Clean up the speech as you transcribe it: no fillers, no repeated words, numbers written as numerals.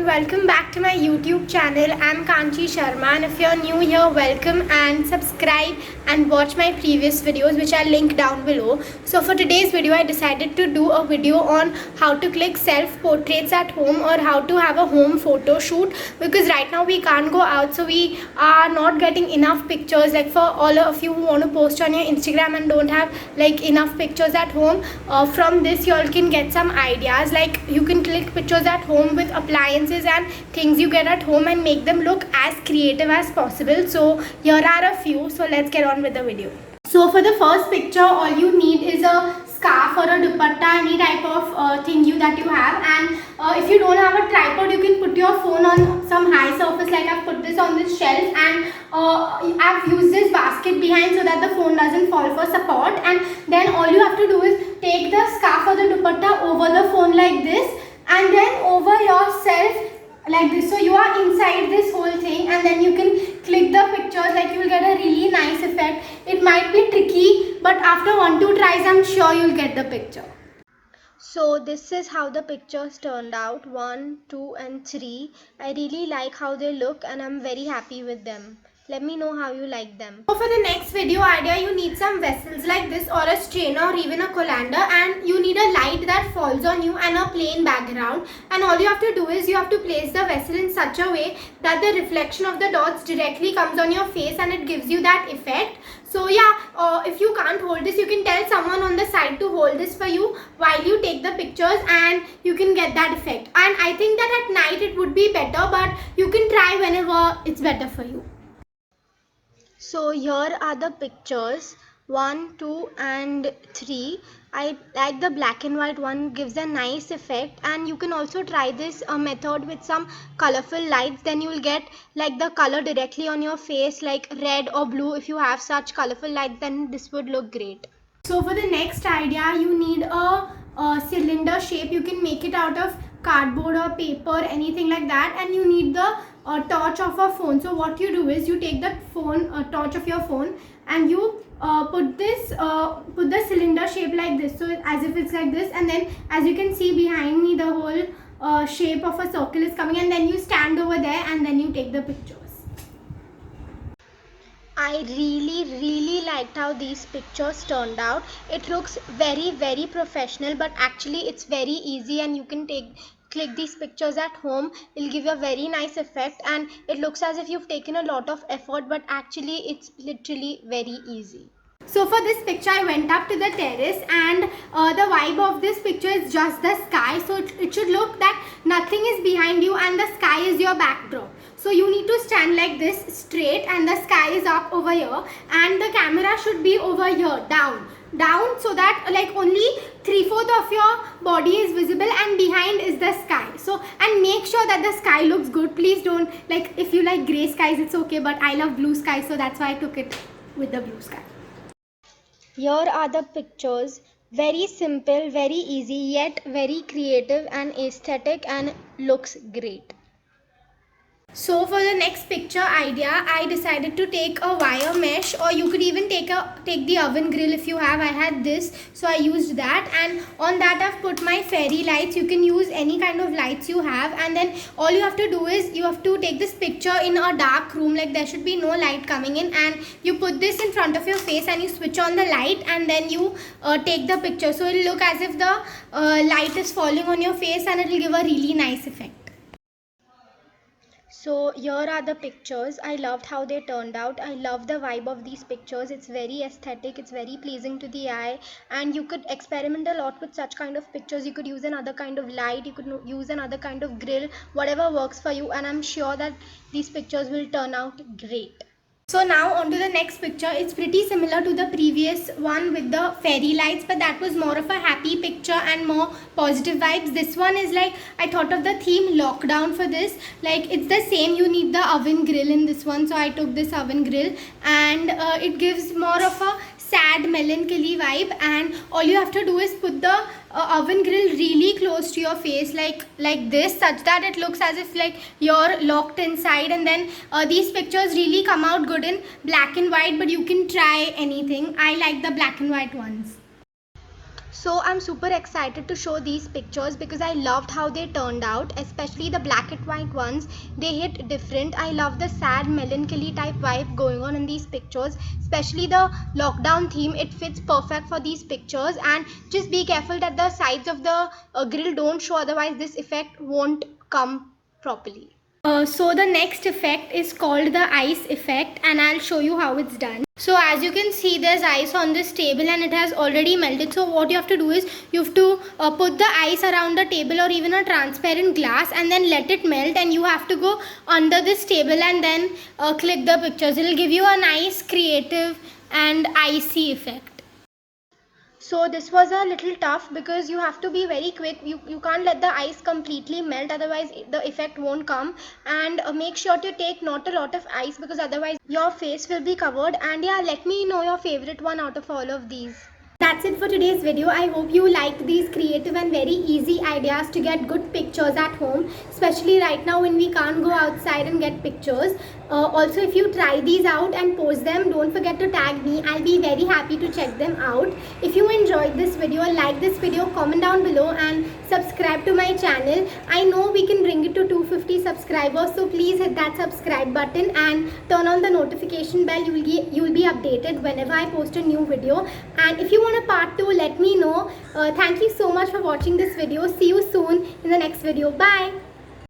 welcome back to my YouTube channel. I'm Kanchi Sharma, and if you're new here, welcome and subscribe and watch my previous videos which I'll link down below. So for today's video, I decided to do a video on how to click self-portraits at home or how to have a home photo shoot, because right now we can't go out, so we are not getting enough pictures. Like for all of you who want to post on your Instagram and don't have like enough pictures at home, from this you all can get some ideas. Like you can click pictures at home with appliances and things you get at home and make them look as creative as possible. So here are a few, so let's get on with the video. So for the first picture, all you need is a scarf or a dupatta, any type of thing that you have. And if you don't have a tripod, you can put your phone on some high surface. Like I've put this on this shelf, and I've used this basket behind so that the phone doesn't fall for support. And then all you have to do is take the scarf or the dupatta over the phone like this, and then over yourself like this. So you are inside this whole thing, and then you can click the pictures. Like you will get a really nice effect. It might be tricky, but after 1-2 tries, I'm sure you'll get the picture. So this is how the pictures turned out, 1, 2 and 3. I really like how they look and I'm very happy with them. Let me know how you like them. So for the next video idea, you need some vessels like this or a strainer or even a colander, and you need a light that falls on you and a plain background. And all you have to do is you have to place the vessel in such a way that the reflection of the dots directly comes on your face and it gives you that effect. So yeah, if you can't hold this, you can tell someone on the side to hold this for you while you take the pictures, and you can get that effect. And I think that at night it would be better, but you can try whenever it's better for you. So here are the pictures, 1, 2 and 3. I like the black and white one, gives a nice effect. And you can also try this method with some colorful lights. Then you will get like the color directly on your face, like red or blue. If you have such colorful lights, then this would look great. So for the next idea, you need a cylinder shape. You can make it out of cardboard or paper, anything like that. And you need the torch of a phone. So what you do is you take the phone, torch of your phone, and you put the cylinder shape like this, so as if it's like this. And then as you can see behind me, the whole shape of a circle is coming, and then you stand over there and then you take the pictures. I really liked how these pictures turned out. It looks very professional, but actually it's very easy, and you can click these pictures at home. It'll give you a very nice effect, and it looks as if you've taken a lot of effort, but actually it's literally very easy. So for this picture, I went up to the terrace, and the vibe of this picture is just the sky. So it should look that nothing is behind you and the sky is your backdrop. So you need to stand like this straight, and the sky is up over here, and the camera should be over here, down, so that like only 3/4 of your body is visible and behind is the sky. So, and make sure that the sky looks good. Please don't, like, if you like gray skies, it's okay, but I love blue skies, so that's why I took it with the blue sky. Here are the pictures. Very simple, very easy, yet very creative and aesthetic, and looks great. So for the next picture idea, I decided to take a wire mesh, or you could even take the oven grill if you have. I had this, so I used that, and on that I've put my fairy lights. You can use any kind of lights you have, and then all you have to do is you have to take this picture in a dark room. Like there should be no light coming in, and you put this in front of your face and you switch on the light, and then you take the picture. So it'll look as if the light is falling on your face, and it'll give a really nice effect. So here are the pictures. I loved how they turned out. I love the vibe of these pictures. It's very aesthetic, it's very pleasing to the eye, and you could experiment a lot with such kind of pictures. You could use another kind of light, you could use another kind of grill, whatever works for you, and I'm sure that these pictures will turn out great. So now on to the next picture. It's pretty similar to the previous one with the fairy lights, but that was more of a happy picture and more positive vibes. This one is like, I thought of the theme lockdown for this. Like it's the same, you need the oven grill in this one, so I took this oven grill, and it gives more of a sad melancholy vibe. And all you have to do is put the oven grill really close to your face, like this, such that it looks as if like you're locked inside. And then these pictures really come out good in black and white, but you can try anything. I like the black and white ones. So I'm super excited to show these pictures because I loved how they turned out, especially the black and white ones. They hit different. I love the sad melancholy type vibe going on in these pictures, especially the lockdown theme. It fits perfect for these pictures, and just be careful that the sides of the grill don't show, otherwise this effect won't come properly. So the next effect is called the ice effect, and I'll show you how it's done. So as you can see, there's ice on this table and it has already melted. So what you have to do is you have to put the ice around the table or even a transparent glass and then let it melt, and you have to go under this table and then click the pictures. It'll give you a nice creative and icy effect. So this was a little tough because you have to be very quick. You can't let the ice completely melt, otherwise the effect won't come. And make sure to take not a lot of ice because otherwise your face will be covered. And yeah, let me know your favorite one out of all of these. That's it for today's video. I hope you liked these creative and very easy ideas to get good pictures at home, especially right now when we can't go outside and get pictures. Also, if you try these out and post them, don't forget to tag me. I'll be very happy to check them out. If you enjoyed this video, like this video, comment down below and subscribe to my channel. I know we can bring it to 250 subscribers, so please hit that subscribe button and turn on the notification bell. You'll be updated whenever I post a new video. And if you want a part 2, let me know. Thank you so much for watching this video. See you soon in the next video. Bye.